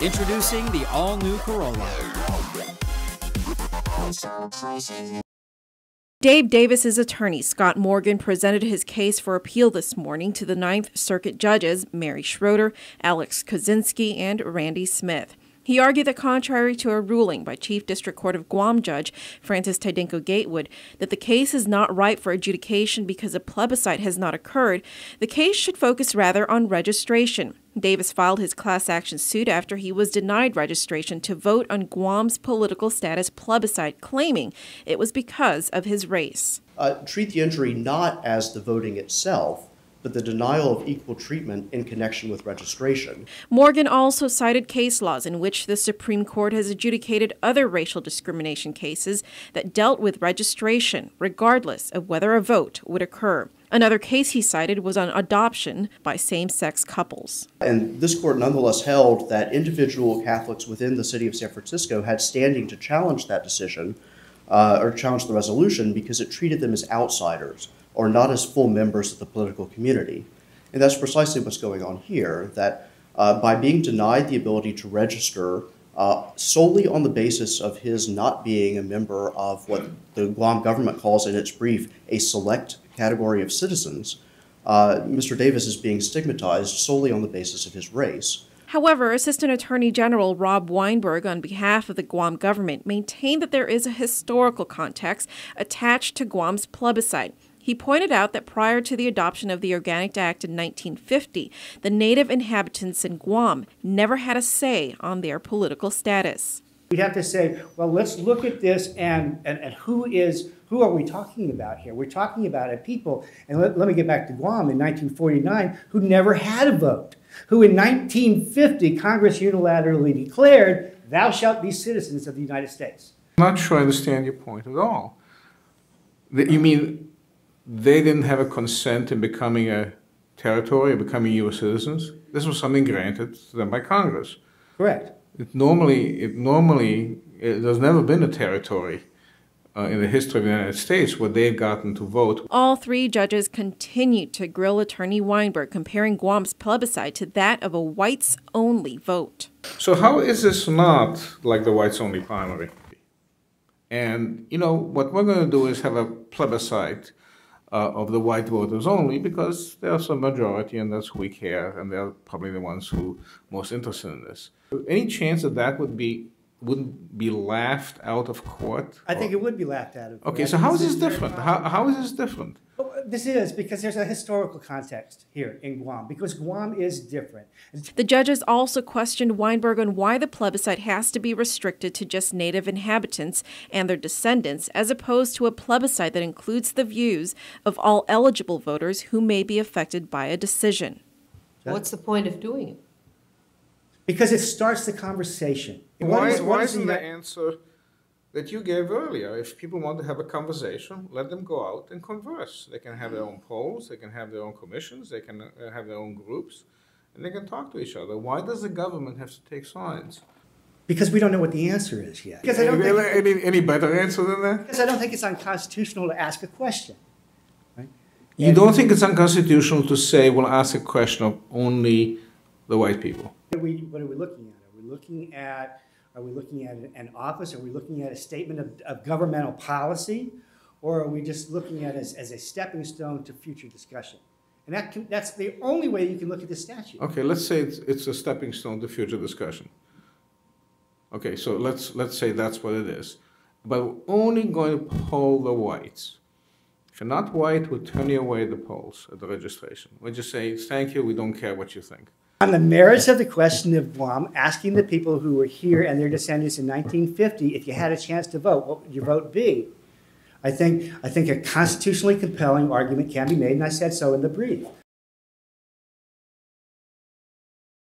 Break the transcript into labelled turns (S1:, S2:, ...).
S1: Introducing the all-new Corolla.
S2: Dave Davis's attorney, Scott Morgan, presented his case for appeal this morning to the Ninth Circuit judges Mary Schroeder, Alex Kozinski, and Randy Smith. He argued that contrary to a ruling by Chief District Court of Guam Judge Francis Tydenko Gatewood that the case is not ripe for adjudication because a plebiscite has not occurred, the case should focus rather on registration. Davis filed his class action suit after he was denied registration to vote on Guam's political status plebiscite, claiming it was because of his race.
S3: Treat the injury not as the voting itself, but the denial of equal treatment in connection with registration.
S2: Morgan also cited case laws in which the Supreme Court has adjudicated other racial discrimination cases that dealt with registration, regardless of whether a vote would occur. Another case he cited was on adoption by same-sex couples.
S3: And this court nonetheless held that individual Catholics within the city of San Francisco had standing to challenge that decision, or challenge the resolution, because it treated them as outsiders, or not as full members of the political community. And that's precisely what's going on here, that by being denied the ability to register solely on the basis of his not being a member of what the Guam government calls in its brief a select category of citizens, Mr. Davis is being stigmatized solely on the basis of his race.
S2: However, Assistant Attorney General Rob Weinberg, on behalf of the Guam government, maintained that there is a historical context attached to Guam's plebiscite. He pointed out that prior to the adoption of the Organic Act in 1950, the native inhabitants in Guam never had a say on their political status.
S4: We'd have to say, well, let's look at this and who are we talking about here? We're talking about a people, and let me get back to Guam in 1949, who never had a vote, who in 1950 Congress unilaterally declared, thou shalt be citizens of the United States.
S5: I'm not sure I understand your point at all. You mean they didn't have a consent in becoming a territory or becoming U.S. citizens? This was something granted to them by Congress.
S4: Correct.
S5: There's never been a territory in the history of the United States where they've gotten to vote.
S2: All three judges continued to grill Attorney Weinberg, comparing Guam's plebiscite to that of a whites-only vote.
S5: So how is this not like the whites-only primary? And, you know, what we're going to do is have a plebiscite of the white voters only, because there's a majority and that's who we care, and they're probably the ones who are most interested in this. Any chance that that wouldn't be laughed out of court?
S4: I think it would be laughed out of court.
S5: Okay, so how is this different? How is this different?
S4: This is because there's a historical context here in Guam, because Guam is different.
S2: The judges also questioned Weinberg on why the plebiscite has to be restricted to just native inhabitants and their descendants, as opposed to a plebiscite that includes the views of all eligible voters who may be affected by a decision.
S6: What's the point of doing it?
S4: Because it starts the conversation.
S5: Why isn't the answer that you gave earlier? If people want to have a conversation, let them go out and converse. They can have their own polls, they can have their own commissions, they can have their own groups, and they can talk to each other. Why does the government have to take sides?
S4: Because we don't know what the answer is yet. Because I don't think
S5: any better answer than that?
S4: Because I don't think it's unconstitutional to ask a question. Right?
S5: You don't think it's unconstitutional to say, we'll ask a question of only the white people?
S4: What are we looking at? Are we looking at an office? Are we looking at a statement of governmental policy? Or are we just looking at it as a stepping stone to future discussion? And that's the only way you can look at this statute.
S5: Okay, let's say it's a stepping stone to future discussion. Okay, so let's say that's what it is. But we're only going to poll the whites. If you're not white, we'll turn you away at the polls at the registration. We'll just say, thank you, we don't care what you think.
S4: On the merits of the question of Guam, asking the people who were here and their descendants in 1950, if you had a chance to vote, what would your vote be? I think a constitutionally compelling argument can be made, and I said so in the brief.